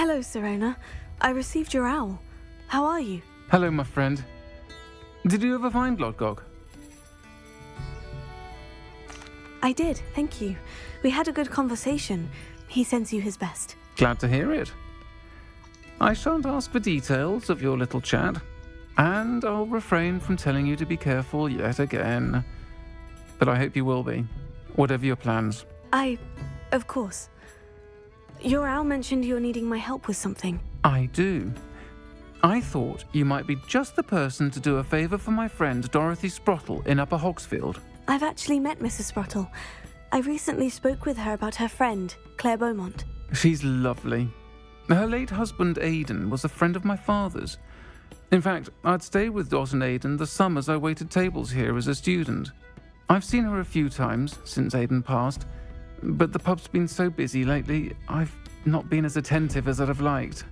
Hello, Serona. I received your owl. How are you? Hello, my friend. Did you ever find Lodgog? I did, thank you. We had a good conversation. He sends you his best. Glad to hear it. I shan't ask for details of your little chat, and I'll refrain from telling you to be careful yet again. But I hope you will be, whatever your plans. Of course. Your owl mentioned you're needing my help with something. I do. I thought you might be just the person to do a favour for my friend Dorothy Sprottle in Upper Hogsfield. I've actually met Mrs. Sprottle. I recently spoke with her about her friend, Claire Beaumont. She's lovely. Her late husband Aidan was a friend of my father's. In fact, I'd stayed with Dot and Aidan the summers I waited tables here as a student. I've seen her a few times since Aidan passed, but the pub's been so busy lately, I've not been as attentive as I'd have liked.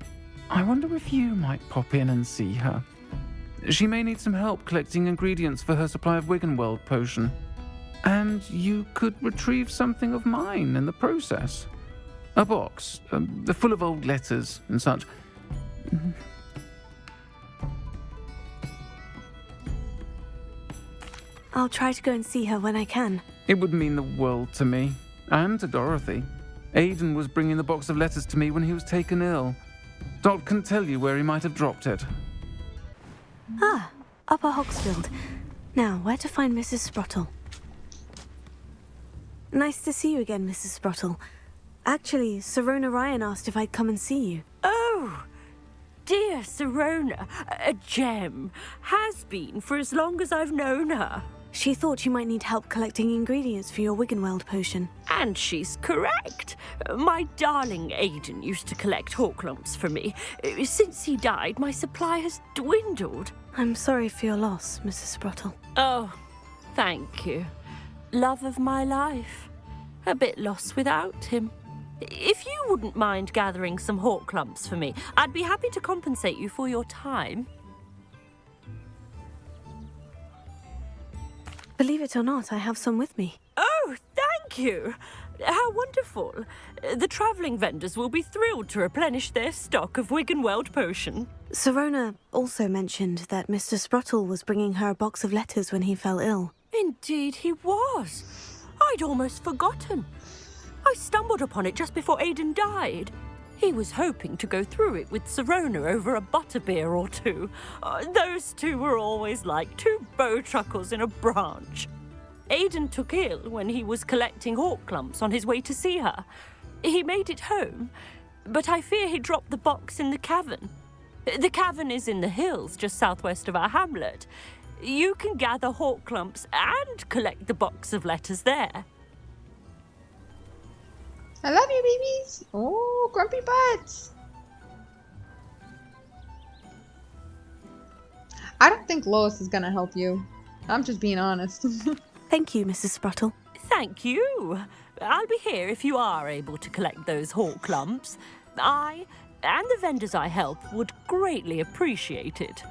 I wonder if you might pop in and see her. She may need some help collecting ingredients for her supply of Wiggenweld potion. And you could retrieve something of mine in the process. A box, full of old letters and such. I'll try to go and see her when I can. It would mean the world to me, and to Dorothy. Aidan was bringing the box of letters to me when he was taken ill. Dot can tell you where he might have dropped it. Ah, Upper Hogsfield. Now, where to find Mrs. Sprottle? Nice to see you again, Mrs. Sprottle. Actually, Serona Ryan asked if I'd come and see you. Oh, dear Serona, a gem. Has been for as long as I've known her. She thought you might need help collecting ingredients for your Wiggenweld potion. And she's correct. My darling Aidan used to collect Horklumps for me. Since he died, my supply has dwindled. I'm sorry for your loss, Mrs. Sprottle. Oh, thank you. Love of my life. A bit lost without him. If you wouldn't mind gathering some Horklumps for me, I'd be happy to compensate you for your time. Believe it or not, I have some with me. Oh, thank you. How wonderful. The travelling vendors will be thrilled to replenish their stock of Wiggenweld potion. Serona also mentioned that Mr. Sprottle was bringing her a box of letters when he fell ill. Indeed he was. I'd almost forgotten. I stumbled upon it just before Aidan died. He was hoping to go through it with Serona over a butterbeer or two. Those two were always like two bowtruckles in a branch. Aidan took ill when he was collecting Horklumps on his way to see her. He made it home, but I fear he dropped the box in the cavern. The cavern is in the hills just southwest of our hamlet. You can gather Horklumps and collect the box of letters there. I love you, babies. Oh, grumpy butts. I don't think Lois is gonna help you. I'm just being honest. Thank you, Mrs. Sprottle. Thank you. I'll be here if you are able to collect those Horklumps. I and the vendors I help would greatly appreciate it.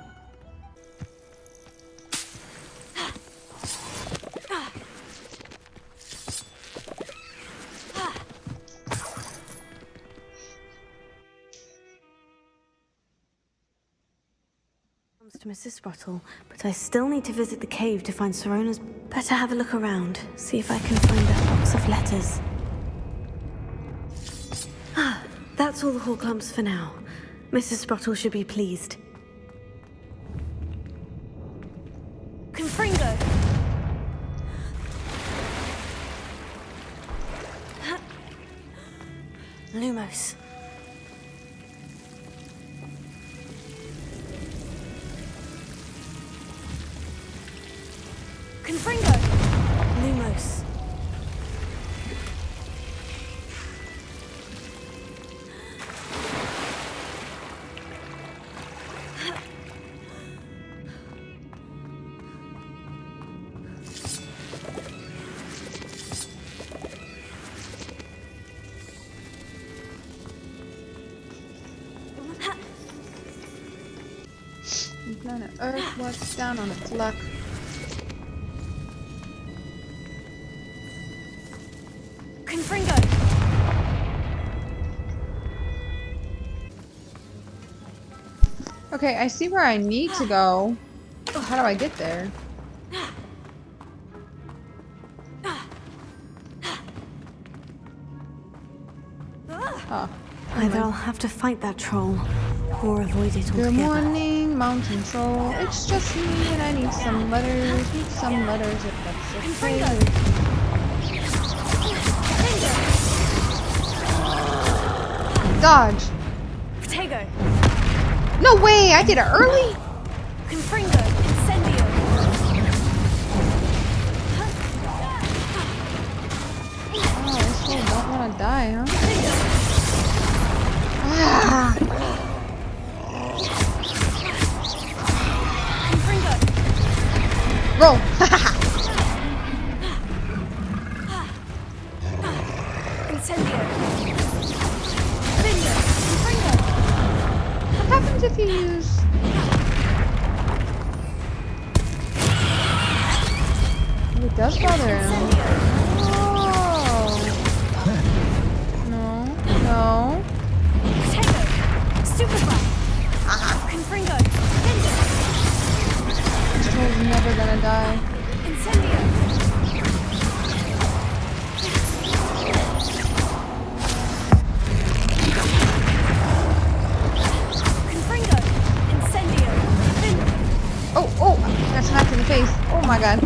To Mrs. Sprottle, but I still need to visit the cave to find Serona's. Better have a look around, see if I can find that box of letters. Ah, that's all the Horklumps for now. Mrs. Sprottle should be pleased. Confringo! Lumos. Confringo! Lumos. Planet Earth, what's down on its luck? Confringo! Okay, I see where I need to go. How do I get there? Oh. Either I'll have to fight that troll, or avoid it Good altogether. morning, mountain troll. It's just me and I need some letters. Need some letters if that's okay. Dodge. Protego! No way! I did it early? Confringo! Incendio! Oh, this fool don't want to die, huh? Ah. Roll! Incendio! Bingo! Confringo! What happens if you use... Oh, it does bother him. Oh. No. No. Protego! Stupefy! Confringo! Bingo! This troll's never gonna die. Incendio! Confringo! Incendio! Bingo! Oh, oh! I got smacked in the face. Oh my god.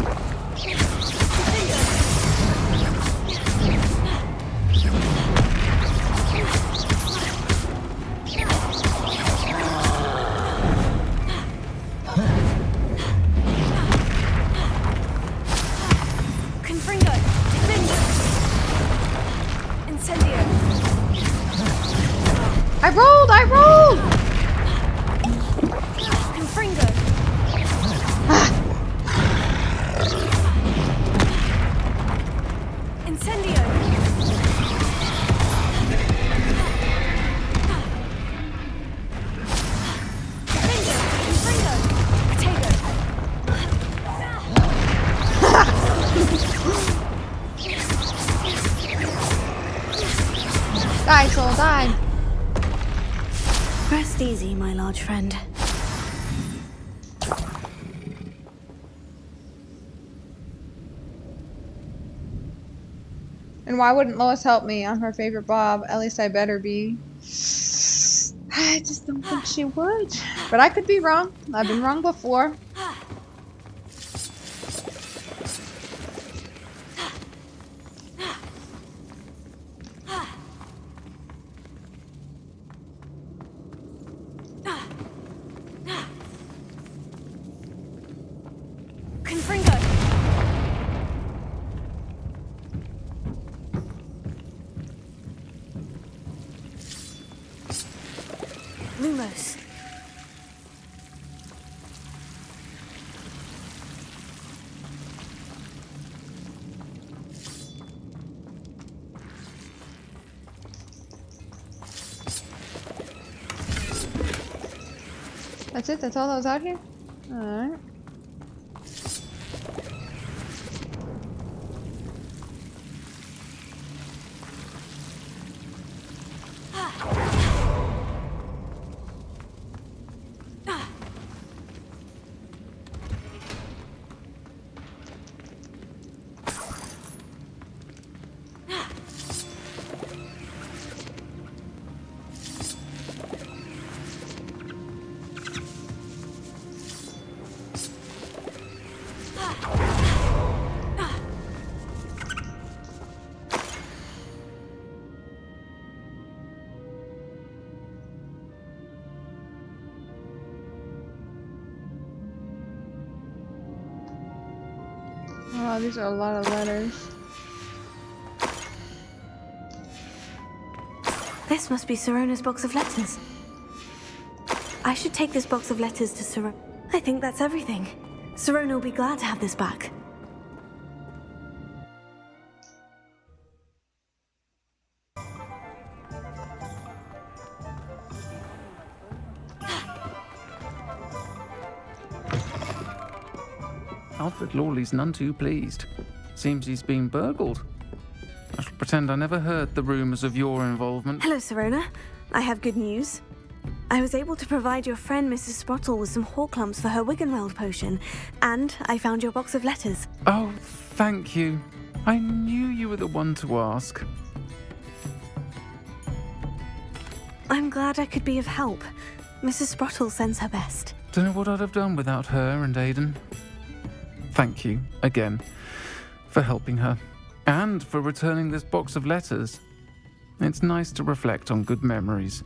Confringo! Bingo! Incendio! I rolled! I rolled! Confringo! Incendio! Bingo! Confringo! Protego! Die, troll, die! Rest easy, my large friend. And why wouldn't Lois help me? I'm her favorite Bob. At least I better be. I just don't think she would. But I could be wrong. I've been wrong before. Confringo! Lumos. That's it? That's all that was out here? Alright. Wow, these are a lot of letters. This must be Sirona's box of letters. I should take this box of letters to Sirona. I think that's everything. Sirona will be glad to have this back. Alfred Lawley's none too pleased. Seems he's been burgled. I shall pretend I never heard the rumours of your involvement. Hello, Sirona. I have good news. I was able to provide your friend Mrs. Sprottle with some Horklumps for her Wiggenweld potion, and I found your box of letters. Oh, thank you. I knew you were the one to ask. I'm glad I could be of help. Mrs. Sprottle sends her best. Don't know what I'd have done without her and Aidan. Thank you, again, for helping her, and for returning this box of letters. It's nice to reflect on good memories.